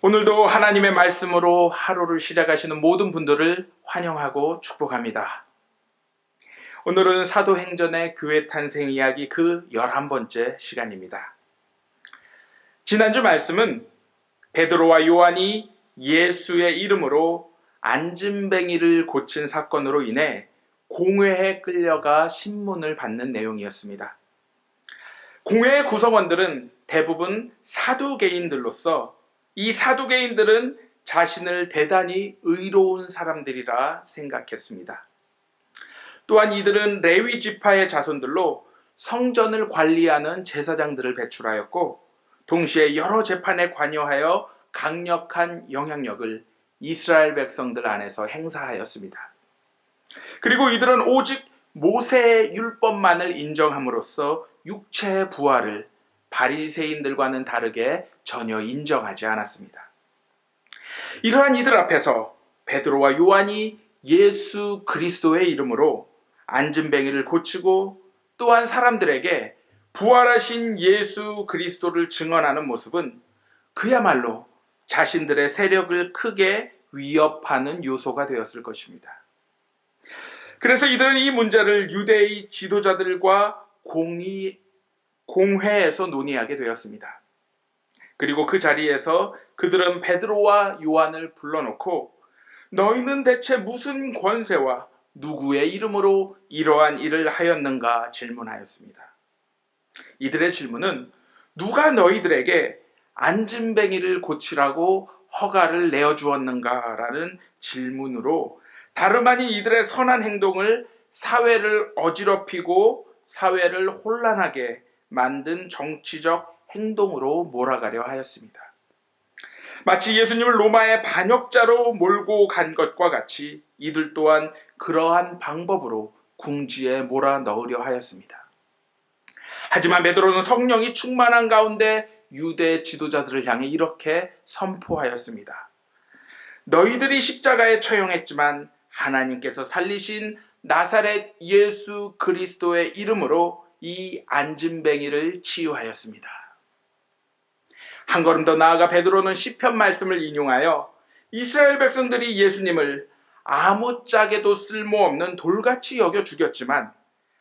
오늘도 하나님의 말씀으로 하루를 시작하시는 모든 분들을 환영하고 축복합니다. 오늘은 사도행전의 교회 탄생 이야기 그 11번째 시간입니다. 지난주 말씀은 베드로와 요한이 예수의 이름으로 안진뱅이를 고친 사건으로 인해 공회에 끌려가 신문을 받는 내용이었습니다. 공회의 구성원들은 대부분 사두개인들로서 이 사두개인들은 자신을 대단히 의로운 사람들이라 생각했습니다. 또한 이들은 레위 지파의 자손들로 성전을 관리하는 제사장들을 배출하였고, 동시에 여러 재판에 관여하여 강력한 영향력을 이스라엘 백성들 안에서 행사하였습니다. 그리고 이들은 오직 모세의 율법만을 인정함으로써 육체의 부활을 바리새인들과는 다르게 전혀 인정하지 않았습니다. 이러한 이들 앞에서 베드로와 요한이 예수 그리스도의 이름으로 안진뱅이를 고치고 또한 사람들에게 부활하신 예수 그리스도를 증언하는 모습은 그야말로 자신들의 세력을 크게 위협하는 요소가 되었을 것입니다. 그래서 이들은 이 문제를 유대의 지도자들과 공회에서 논의하게 되었습니다. 그리고 그 자리에서 그들은 베드로와 요한을 불러놓고 너희는 대체 무슨 권세와 누구의 이름으로 이러한 일을 하였는가 질문하였습니다. 이들의 질문은 누가 너희들에게 안진뱅이를 고치라고 허가를 내어주었는가라는 질문으로 다름 아닌 이들의 선한 행동을 사회를 어지럽히고 사회를 혼란하게 만든 정치적 행동으로 몰아가려 하였습니다. 마치 예수님을 로마의 반역자로 몰고 간 것과 같이 이들 또한 그러한 방법으로 궁지에 몰아넣으려 하였습니다. 하지만 베드로는 성령이 충만한 가운데 유대 지도자들을 향해 이렇게 선포하였습니다. 너희들이 십자가에 처형했지만 하나님께서 살리신 나사렛 예수 그리스도의 이름으로 이 안진뱅이를 치유하였습니다. 한 걸음 더 나아가 베드로는 시편 말씀을 인용하여 이스라엘 백성들이 예수님을 아무짝에도 쓸모없는 돌같이 여겨 죽였지만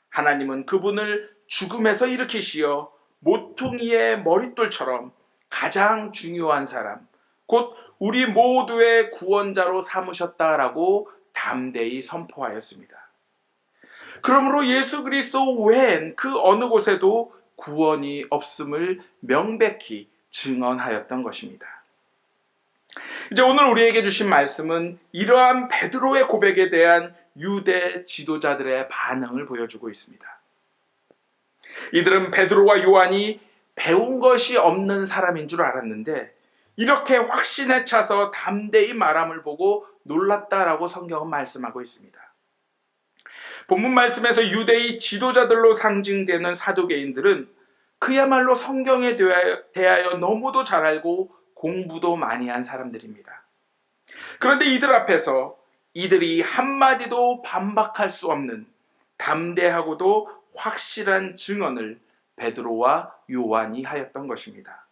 하나님은 그분을 죽음에서 일으키시어 모퉁이의 머릿돌처럼 가장 중요한 사람, 곧 우리 모두의 구원자로 삼으셨다라고 담대히 선포하였습니다. 그러므로 예수 그리스도 외엔 그 어느 곳에도 구원이 없음을 명백히 증언하였던 것입니다. 이제 오늘 우리에게 주신 말씀은 이러한 베드로의 고백에 대한 유대 지도자들의 반응을 보여주고 있습니다. 이들은 베드로와 요한이 배운 것이 없는 사람인 줄 알았는데 이렇게 확신에 차서 담대히 말함을 보고 놀랐다라고 성경은 말씀하고 있습니다. 본문 말씀에서 유대의 지도자들로 상징되는 사두개인들은 그야말로 성경에 대하여 너무도 잘 알고 공부도 많이 한 사람들입니다. 그런데 이들 앞에서 이들이 한마디도 반박할 수 없는 담대하고도 확실한 증언을 베드로와 요한이 하였던 것입니다.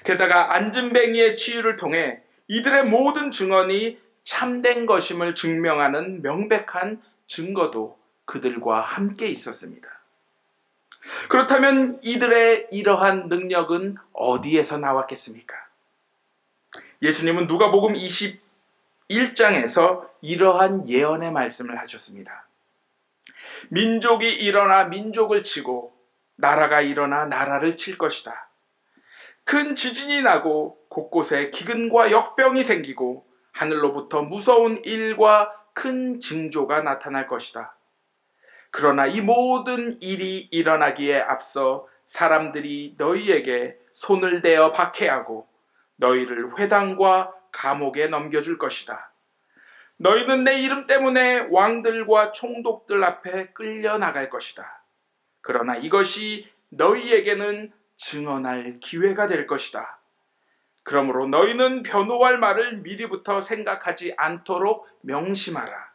게다가 안진뱅이의 치유를 통해 이들의 모든 증언이 참된 것임을 증명하는 명백한 증거도 그들과 함께 있었습니다. 그렇다면 이들의 이러한 능력은 어디에서 나왔겠습니까? 예수님은 누가복음 21장에서 이러한 예언의 말씀을 하셨습니다. 민족이 일어나 민족을 치고 나라가 일어나 나라를 칠 것이다. 큰 지진이 나고 곳곳에 기근과 역병이 생기고 하늘로부터 무서운 일과 큰 징조가 나타날 것이다. 그러나 이 모든 일이 일어나기에 앞서 사람들이 너희에게 손을 대어 박해하고 너희를 회당과 감옥에 넘겨줄 것이다. 너희는 내 이름 때문에 왕들과 총독들 앞에 끌려나갈 것이다. 그러나 이것이 너희에게는 증언할 기회가 될 것이다. 그러므로 너희는 변호할 말을 미리부터 생각하지 않도록 명심하라.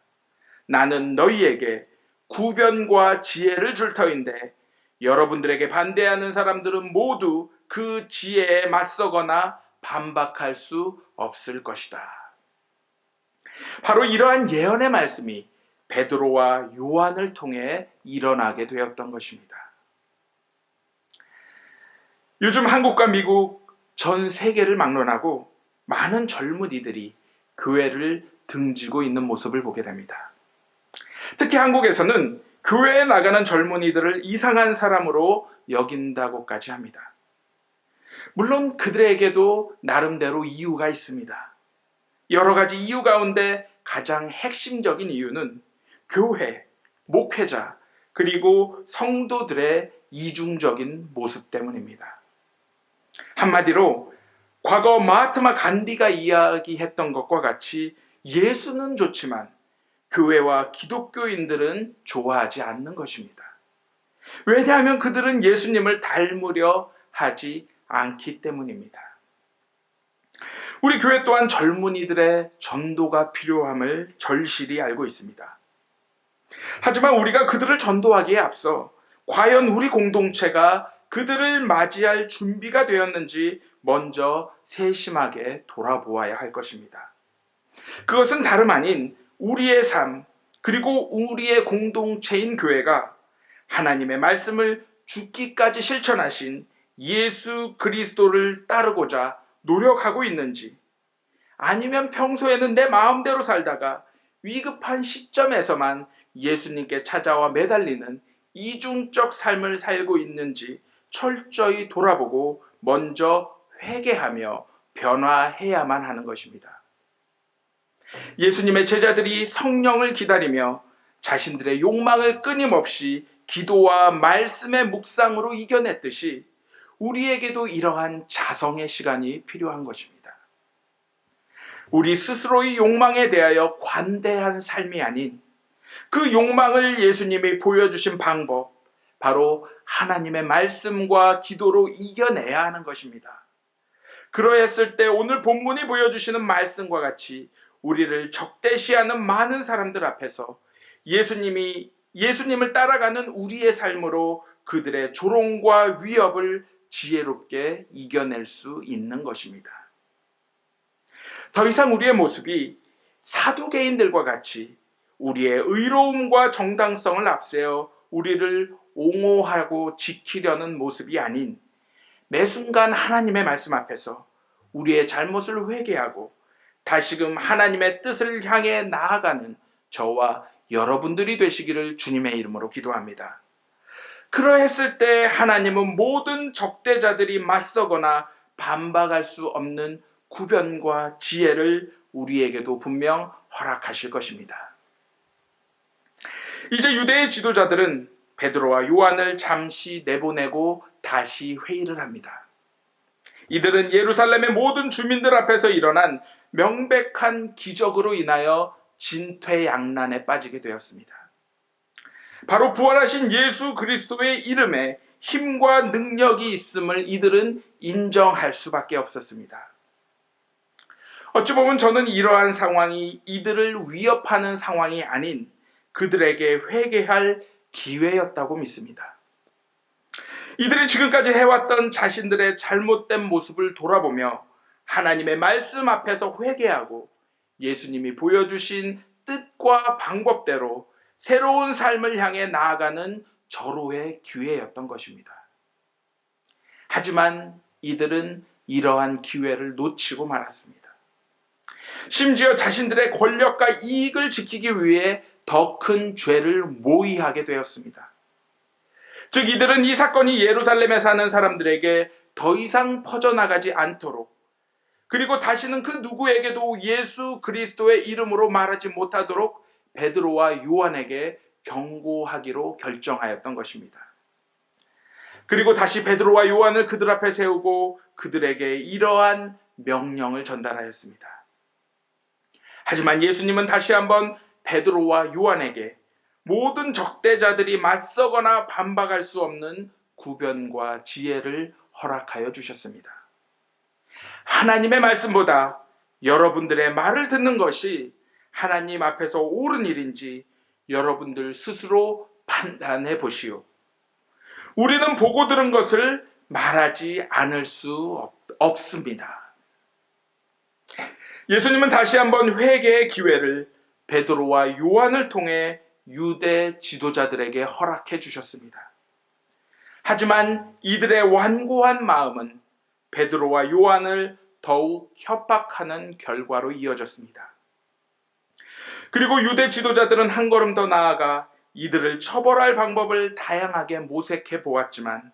나는 너희에게 구변과 지혜를 줄 터인데 여러분들에게 반대하는 사람들은 모두 그 지혜에 맞서거나 반박할 수 없을 것이다. 바로 이러한 예언의 말씀이 베드로와 요한을 통해 일어나게 되었던 것입니다. 요즘 한국과 미국 전 세계를 막론하고 많은 젊은이들이 교회를 등지고 있는 모습을 보게 됩니다. 특히 한국에서는 교회에 나가는 젊은이들을 이상한 사람으로 여긴다고까지 합니다. 물론 그들에게도 나름대로 이유가 있습니다. 여러 가지 이유 가운데 가장 핵심적인 이유는 교회, 목회자, 그리고 성도들의 이중적인 모습 때문입니다. 한마디로 과거 마하트마 간디가 이야기했던 것과 같이 예수는 좋지만 교회와 기독교인들은 좋아하지 않는 것입니다. 왜냐하면 그들은 예수님을 닮으려 하지 않기 때문입니다. 우리 교회 또한 젊은이들의 전도가 필요함을 절실히 알고 있습니다. 하지만 우리가 그들을 전도하기에 앞서 과연 우리 공동체가 그들을 맞이할 준비가 되었는지 먼저 세심하게 돌아보아야 할 것입니다. 그것은 다름 아닌 우리의 삶, 그리고 우리의 공동체인 교회가 하나님의 말씀을 죽기까지 실천하신 예수 그리스도를 따르고자 노력하고 있는지, 아니면 평소에는 내 마음대로 살다가 위급한 시점에서만 예수님께 찾아와 매달리는 이중적 삶을 살고 있는지 철저히 돌아보고 먼저 회개하며 변화해야만 하는 것입니다. 예수님의 제자들이 성령을 기다리며 자신들의 욕망을 끊임없이 기도와 말씀의 묵상으로 이겨냈듯이 우리에게도 이러한 자성의 시간이 필요한 것입니다. 우리 스스로의 욕망에 대하여 관대한 삶이 아닌 그 욕망을 예수님이 보여주신 방법, 바로 하나님의 말씀과 기도로 이겨내야 하는 것입니다. 그러했을 때 오늘 본문이 보여주시는 말씀과 같이 우리를 적대시하는 많은 사람들 앞에서 예수님을 따라가는 우리의 삶으로 그들의 조롱과 위협을 지혜롭게 이겨낼 수 있는 것입니다. 더 이상 우리의 모습이 사두개인들과 같이 우리의 의로움과 정당성을 앞세워 우리를 옹호하고 지키려는 모습이 아닌, 매 순간 하나님의 말씀 앞에서 우리의 잘못을 회개하고 다시금 하나님의 뜻을 향해 나아가는 저와 여러분들이 되시기를 주님의 이름으로 기도합니다. 그러했을 때 하나님은 모든 적대자들이 맞서거나 반박할 수 없는 구변과 지혜를 우리에게도 분명 허락하실 것입니다. 이제 유대의 지도자들은 베드로와 요한을 잠시 내보내고 다시 회의를 합니다. 이들은 예루살렘의 모든 주민들 앞에서 일어난 명백한 기적으로 인하여 진퇴양난에 빠지게 되었습니다. 바로 부활하신 예수 그리스도의 이름에 힘과 능력이 있음을 이들은 인정할 수밖에 없었습니다. 어찌 보면 저는 이러한 상황이 이들을 위협하는 상황이 아닌 그들에게 회개할 기회였다고 믿습니다. 이들이 지금까지 해왔던 자신들의 잘못된 모습을 돌아보며 하나님의 말씀 앞에서 회개하고 예수님이 보여주신 뜻과 방법대로 새로운 삶을 향해 나아가는 절호의 기회였던 것입니다. 하지만 이들은 이러한 기회를 놓치고 말았습니다. 심지어 자신들의 권력과 이익을 지키기 위해 더 큰 죄를 모의하게 되었습니다. 즉 이들은 이 사건이 예루살렘에 사는 사람들에게 더 이상 퍼져나가지 않도록, 그리고 다시는 그 누구에게도 예수 그리스도의 이름으로 말하지 못하도록 베드로와 요한에게 경고하기로 결정하였던 것입니다. 그리고 다시 베드로와 요한을 그들 앞에 세우고 그들에게 이러한 명령을 전달하였습니다. 하지만 예수님은 다시 한번 베드로와 요한에게 모든 적대자들이 맞서거나 반박할 수 없는 구변과 지혜를 허락하여 주셨습니다. 하나님의 말씀보다 여러분들의 말을 듣는 것이 하나님 앞에서 옳은 일인지 여러분들 스스로 판단해 보시오. 우리는 보고 들은 것을 말하지 않을 수 없습니다. 예수님은 다시 한번 회개의 기회를 베드로와 요한을 통해 유대 지도자들에게 허락해 주셨습니다. 하지만 이들의 완고한 마음은 베드로와 요한을 더욱 협박하는 결과로 이어졌습니다. 그리고 유대 지도자들은 한 걸음 더 나아가 이들을 처벌할 방법을 다양하게 모색해 보았지만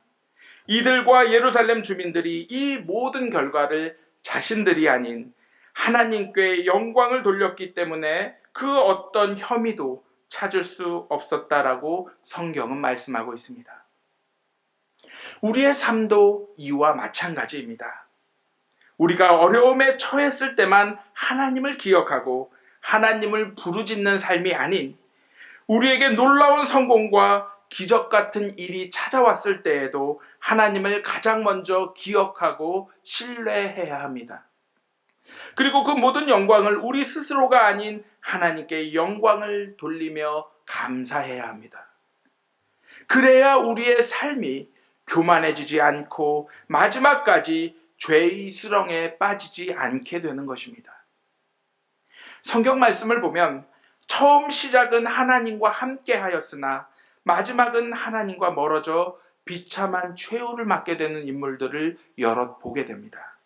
이들과 예루살렘 주민들이 이 모든 결과를 자신들이 아닌 하나님께 영광을 돌렸기 때문에 그 어떤 혐의도 찾을 수 없었다라고 성경은 말씀하고 있습니다. 우리의 삶도 이와 마찬가지입니다. 우리가 어려움에 처했을 때만 하나님을 기억하고 하나님을 부르짖는 삶이 아닌 우리에게 놀라운 성공과 기적 같은 일이 찾아왔을 때에도 하나님을 가장 먼저 기억하고 신뢰해야 합니다. 그리고 그 모든 영광을 우리 스스로가 아닌 하나님께 영광을 돌리며 감사해야 합니다. 그래야 우리의 삶이 교만해지지 않고 마지막까지 죄의 수렁에 빠지지 않게 되는 것입니다. 성경 말씀을 보면 처음 시작은 하나님과 함께 하였으나 마지막은 하나님과 멀어져 비참한 최후를 맞게 되는 인물들을 여럿 보게 됩니다.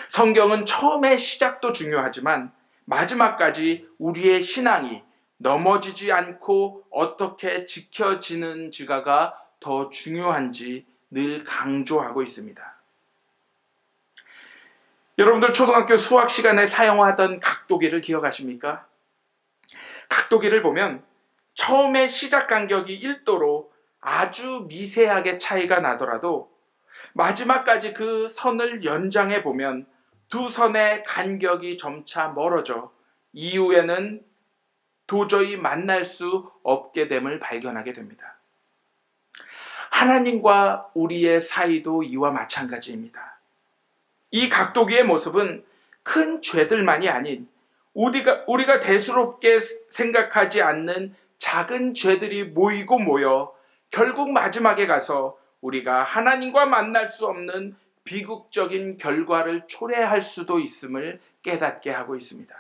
성경은 처음의 시작도 중요하지만 마지막까지 우리의 신앙이 넘어지지 않고 어떻게 지켜지는지가 더 중요한지 늘 강조하고 있습니다. 여러분들 초등학교 수학 시간에 사용하던 각도기를 기억하십니까? 각도기를 보면 처음에 시작 간격이 1도로 아주 미세하게 차이가 나더라도 마지막까지 그 선을 연장해 보면 두 선의 간격이 점차 멀어져 이후에는 도저히 만날 수 없게 됨을 발견하게 됩니다. 하나님과 우리의 사이도 이와 마찬가지입니다. 이 각도기의 모습은 큰 죄들만이 아닌 우리가 대수롭게 생각하지 않는 작은 죄들이 모이고 모여 결국 마지막에 가서 우리가 하나님과 만날 수 없는 비극적인 결과를 초래할 수도 있음을 깨닫게 하고 있습니다.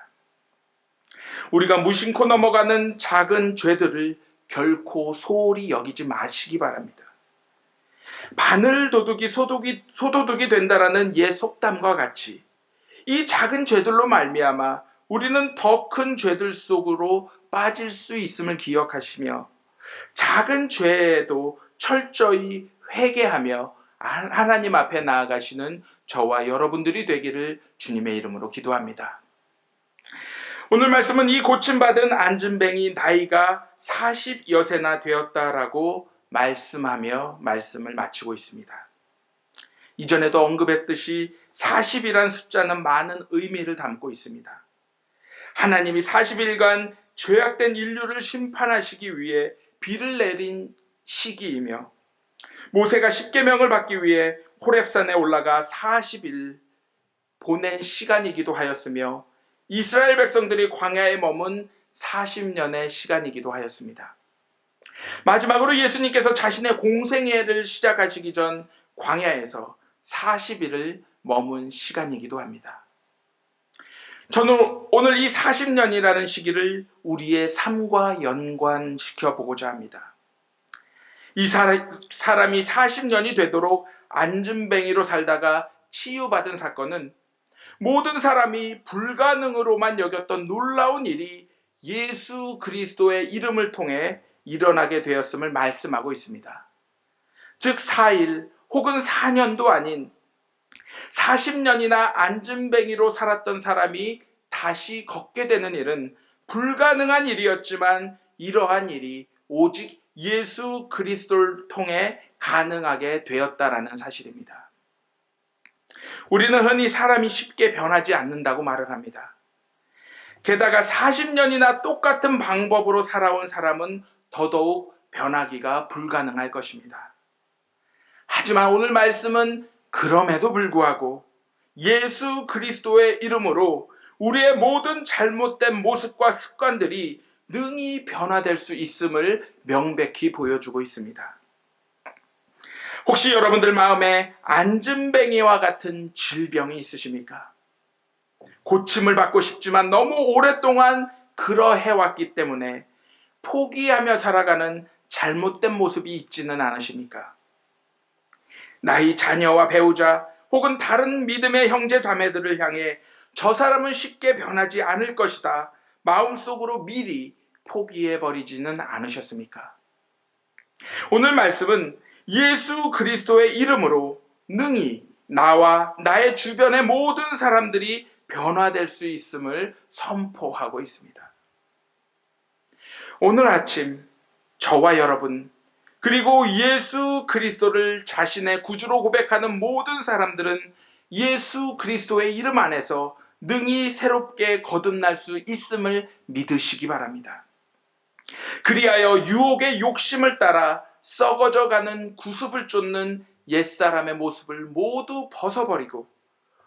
우리가 무심코 넘어가는 작은 죄들을 결코 소홀히 여기지 마시기 바랍니다. 바늘 도둑이 소도둑이 된다라는 옛 속담과 같이 이 작은 죄들로 말미암아 우리는 더 큰 죄들 속으로 빠질 수 있음을 기억하시며 작은 죄에도 철저히 회개하며 하나님 앞에 나아가시는 저와 여러분들이 되기를 주님의 이름으로 기도합니다. 오늘 말씀은 이 고침받은 안진뱅이 나이가 40여세나 되었다라고 말씀하며 말씀을 마치고 있습니다. 이전에도 언급했듯이 40이란 숫자는 많은 의미를 담고 있습니다. 하나님이 40일간 죄악된 인류를 심판하시기 위해 비를 내린 시기이며 모세가 십계명을 받기 위해 호렙산에 올라가 40일 보낸 시간이기도 하였으며 이스라엘 백성들이 광야에 머문 40년의 시간이기도 하였습니다. 마지막으로 예수님께서 자신의 공생애를 시작하시기 전 광야에서 40일을 머문 시간이기도 합니다. 저는 오늘 이 40년이라는 시기를 우리의 삶과 연관시켜 보고자 합니다. 이 사람이 40년이 되도록 안진뱅이로 살다가 치유받은 사건은 모든 사람이 불가능으로만 여겼던 놀라운 일이 예수 그리스도의 이름을 통해 일어나게 되었음을 말씀하고 있습니다. 즉 4일 혹은 4년도 아닌 40년이나 안진뱅이로 살았던 사람이 다시 걷게 되는 일은 불가능한 일이었지만 이러한 일이 오직 예수 그리스도를 통해 가능하게 되었다라는 사실입니다. 우리는 흔히 사람이 쉽게 변하지 않는다고 말을 합니다. 게다가 40년이나 똑같은 방법으로 살아온 사람은 더더욱 변하기가 불가능할 것입니다. 하지만 오늘 말씀은 그럼에도 불구하고 예수 그리스도의 이름으로 우리의 모든 잘못된 모습과 습관들이 능히 변화될 수 있음을 명백히 보여주고 있습니다. 혹시 여러분들 마음에 안진뱅이와 같은 질병이 있으십니까? 고침을 받고 싶지만 너무 오랫동안 그러해왔기 때문에 포기하며 살아가는 잘못된 모습이 있지는 않으십니까? 나의 자녀와 배우자 혹은 다른 믿음의 형제 자매들을 향해 저 사람은 쉽게 변하지 않을 것이다 마음속으로 미리 포기해버리지는 않으셨습니까? 오늘 말씀은 예수 그리스도의 이름으로 능히 나와 나의 주변의 모든 사람들이 변화될 수 있음을 선포하고 있습니다. 오늘 아침 저와 여러분 그리고 예수 그리스도를 자신의 구주로 고백하는 모든 사람들은 예수 그리스도의 이름 안에서 능히 새롭게 거듭날 수 있음을 믿으시기 바랍니다. 그리하여 유혹의 욕심을 따라 썩어져가는 구습을 쫓는 옛사람의 모습을 모두 벗어버리고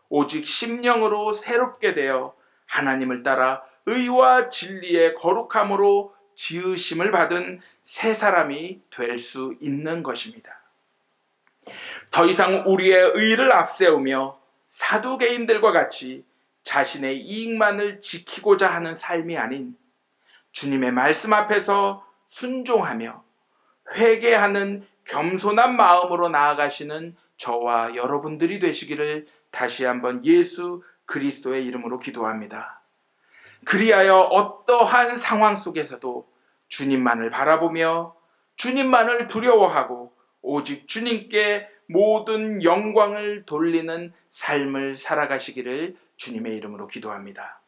오직 심령으로 새롭게 되어 하나님을 따라 의와 진리의 거룩함으로 지으심을 받은 새 사람이 될 수 있는 것입니다. 더 이상 우리의 의를 앞세우며 사두개인들과 같이 자신의 이익만을 지키고자 하는 삶이 아닌 주님의 말씀 앞에서 순종하며 회개하는 겸손한 마음으로 나아가시는 저와 여러분들이 되시기를 다시 한번 예수 그리스도의 이름으로 기도합니다. 그리하여 어떠한 상황 속에서도 주님만을 바라보며 주님만을 두려워하고 오직 주님께 모든 영광을 돌리는 삶을 살아가시기를 주님의 이름으로 기도합니다.